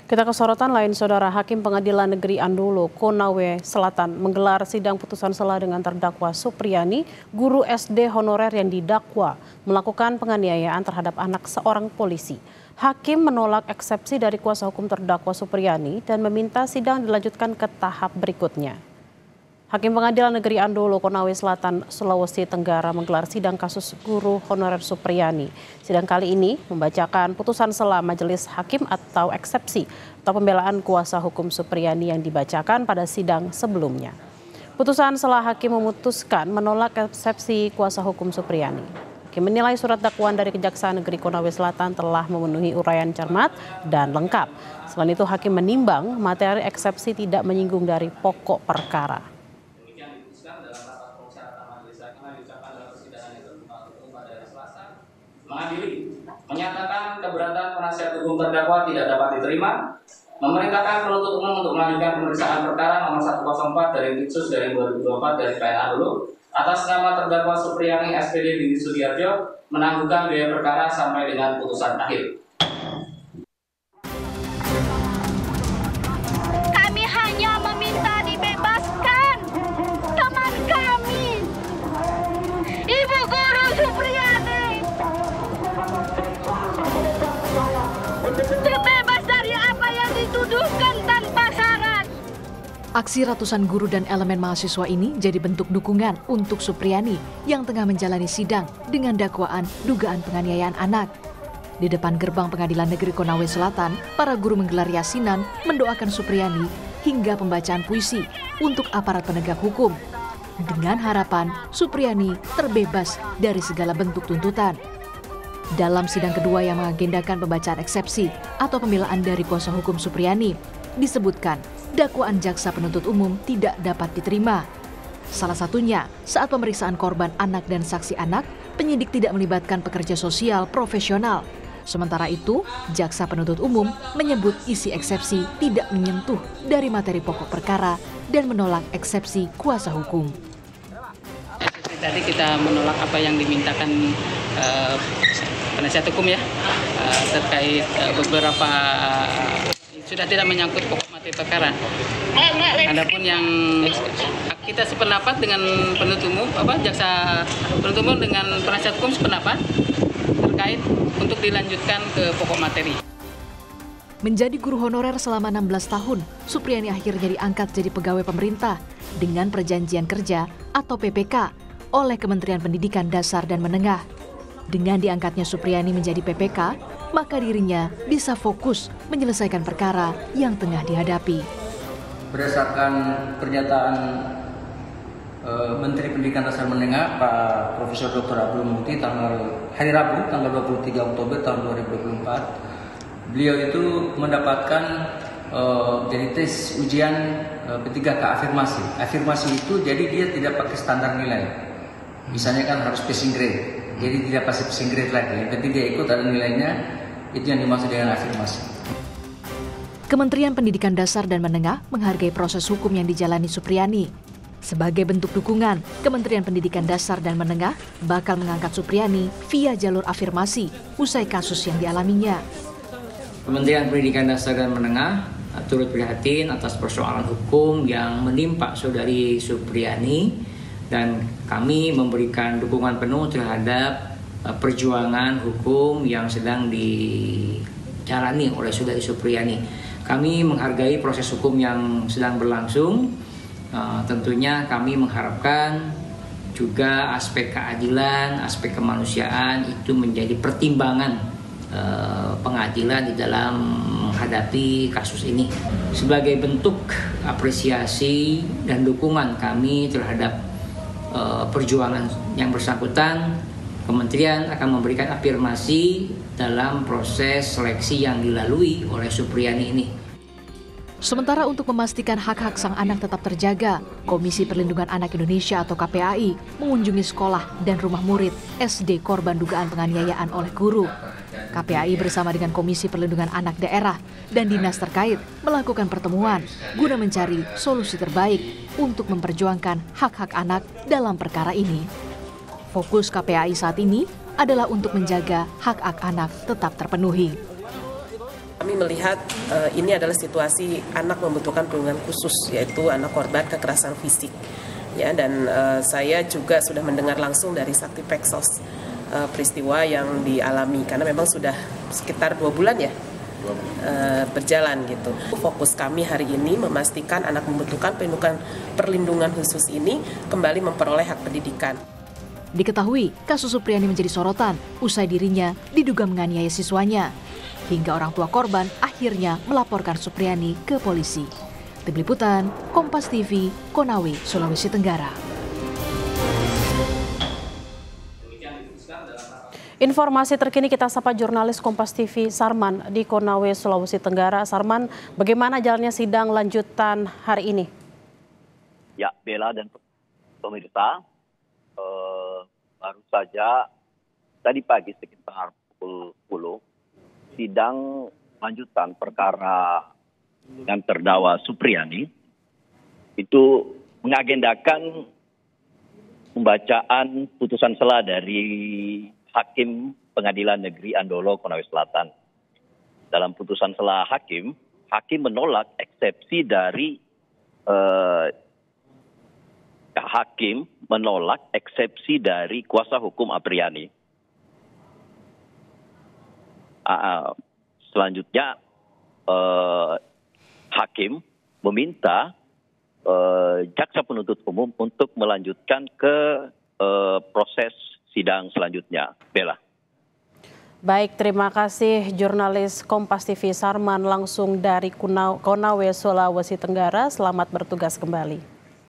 Kita ke sorotan lain, Saudara. Hakim Pengadilan Negeri Andolo, Konawe Selatan menggelar sidang putusan sela dengan terdakwa Supriyani, guru SD honorer yang didakwa melakukan penganiayaan terhadap anak seorang polisi. Hakim menolak eksepsi dari kuasa hukum terdakwa Supriyani dan meminta sidang dilanjutkan ke tahap berikutnya. Hakim Pengadilan Negeri Andolo, Konawe Selatan, Sulawesi Tenggara menggelar sidang kasus guru honorer Supriyani. Sidang kali ini membacakan putusan sela majelis hakim atau eksepsi atau pembelaan kuasa hukum Supriyani yang dibacakan pada sidang sebelumnya. Putusan sela hakim memutuskan menolak eksepsi kuasa hukum Supriyani. Hakim menilai surat dakwaan dari Kejaksaan Negeri Konawe Selatan telah memenuhi uraian cermat dan lengkap. Selain itu, hakim menimbang materi eksepsi tidak menyinggung dari pokok perkara. Mengadili, menyatakan keberatan penasihat hukum terdakwa tidak dapat diterima, memerintahkan penuntut umum untuk melanjutkan pemeriksaan perkara nomor 104 dari Litsus dari 2024 dari PN Andolo atas nama terdakwa Supriyani SPD Didi Sudiarjo menangguhkan biaya perkara sampai dengan putusan akhir. Kami hanya meminta dibebaskan teman kami, Ibu Guru Supriyani. Terbebas dari apa yang dituduhkan tanpa syarat. Aksi ratusan guru dan elemen mahasiswa ini jadi bentuk dukungan untuk Supriyani yang tengah menjalani sidang dengan dakwaan dugaan penganiayaan anak. Di depan gerbang Pengadilan Negeri Konawe Selatan, para guru menggelar yasinan mendoakan Supriyani hingga pembacaan puisi untuk aparat penegak hukum. Dengan harapan Supriyani terbebas dari segala bentuk tuntutan. Dalam sidang kedua yang mengagendakan pembacaan eksepsi atau pembelaan dari kuasa hukum Supriyani, disebutkan dakwaan jaksa penuntut umum tidak dapat diterima. Salah satunya saat pemeriksaan korban anak dan saksi anak, penyidik tidak melibatkan pekerja sosial profesional. Sementara itu, jaksa penuntut umum menyebut isi eksepsi tidak menyentuh dari materi pokok perkara dan menolak eksepsi kuasa hukum. Tadi kita menolak apa yang dimintakan penasihat hukum ya, terkait beberapa sudah tidak menyangkut pokok materi perkara. Adapun yang kita sependapat dengan penuntut umum, jaksa penuntut umum dengan penasihat hukum sependapat terkait untuk dilanjutkan ke pokok materi. Menjadi guru honorer selama 16 tahun, Supriyani akhirnya diangkat jadi pegawai pemerintah dengan perjanjian kerja atau PPK oleh Kementerian Pendidikan Dasar dan Menengah. Dengan diangkatnya Supriyani menjadi PPK, maka dirinya bisa fokus menyelesaikan perkara yang tengah dihadapi. Berdasarkan pernyataan Menteri Pendidikan Dasar Menengah, Pak Profesor Dr. Abdul Muti, hari Rabu, tanggal 23 Oktober tahun 2024, beliau itu mendapatkan jadi tes ujian P3K afirmasi. Afirmasi itu jadi dia tidak pakai standar nilai. Misalnya kan harus passing grade. Jadi tidak pasti passing grade lagi. Yang penting dia ikut ada nilainya, itu yang dimaksud dengan afirmasi. Kementerian Pendidikan Dasar dan Menengah menghargai proses hukum yang dijalani Supriyani. Sebagai bentuk dukungan, Kementerian Pendidikan Dasar dan Menengah bakal mengangkat Supriyani via jalur afirmasi usai kasus yang dialaminya. Kementerian Pendidikan Dasar dan Menengah turut prihatin atas persoalan hukum yang menimpa saudari Supriyani dan kami memberikan dukungan penuh terhadap perjuangan hukum yang sedang dijalani oleh saudari Supriyani. Kami menghargai proses hukum yang sedang berlangsung. Tentunya kami mengharapkan juga aspek keadilan, aspek kemanusiaan itu menjadi pertimbangan pengadilan di dalam menghadapi kasus ini. Sebagai bentuk apresiasi dan dukungan kami terhadap perjuangan yang bersangkutan, Kementerian akan memberikan afirmasi dalam proses seleksi yang dilalui oleh Supriyani ini. Sementara untuk memastikan hak-hak sang anak tetap terjaga, Komisi Perlindungan Anak Indonesia atau KPAI mengunjungi sekolah dan rumah murid SD korban dugaan penganiayaan oleh guru. KPAI bersama dengan Komisi Perlindungan Anak Daerah dan dinas terkait melakukan pertemuan guna mencari solusi terbaik untuk memperjuangkan hak-hak anak dalam perkara ini. Fokus KPAI saat ini adalah untuk menjaga hak-hak anak tetap terpenuhi. Kami melihat ini adalah situasi anak membutuhkan perlindungan khusus, yaitu anak korban kekerasan fisik. Ya, dan saya juga sudah mendengar langsung dari Sakti Peksos peristiwa yang dialami, karena memang sudah sekitar 2 bulan ya berjalan gitu. Fokus kami hari ini memastikan anak membutuhkan perlindungan khusus ini kembali memperoleh hak pendidikan. Diketahui, kasus Supriyani menjadi sorotan usai dirinya diduga menganiaya siswanya. Hingga orang tua korban akhirnya melaporkan Supriyani ke polisi. Tim Liputan, Kompas TV, Konawe, Sulawesi Tenggara. Informasi terkini kita sapa jurnalis Kompas TV Sarman di Konawe, Sulawesi Tenggara. Sarman, bagaimana jalannya sidang lanjutan hari ini? Ya, Bella dan pemirsa, baru saja tadi pagi sekitar pukul 10, sidang lanjutan perkara dengan terdakwa Supriyani itu mengagendakan pembacaan putusan sela dari Hakim Pengadilan Negeri Andolo, Konawe Selatan. Dalam putusan sela hakim menolak eksepsi dari hakim menolak eksepsi dari kuasa hukum Apriyani. Selanjutnya hakim meminta jaksa penuntut umum untuk melanjutkan ke proses sidang selanjutnya. Bella. Baik, terima kasih jurnalis Kompas TV Sarman langsung dari Konawe, Sulawesi Tenggara. Selamat bertugas kembali.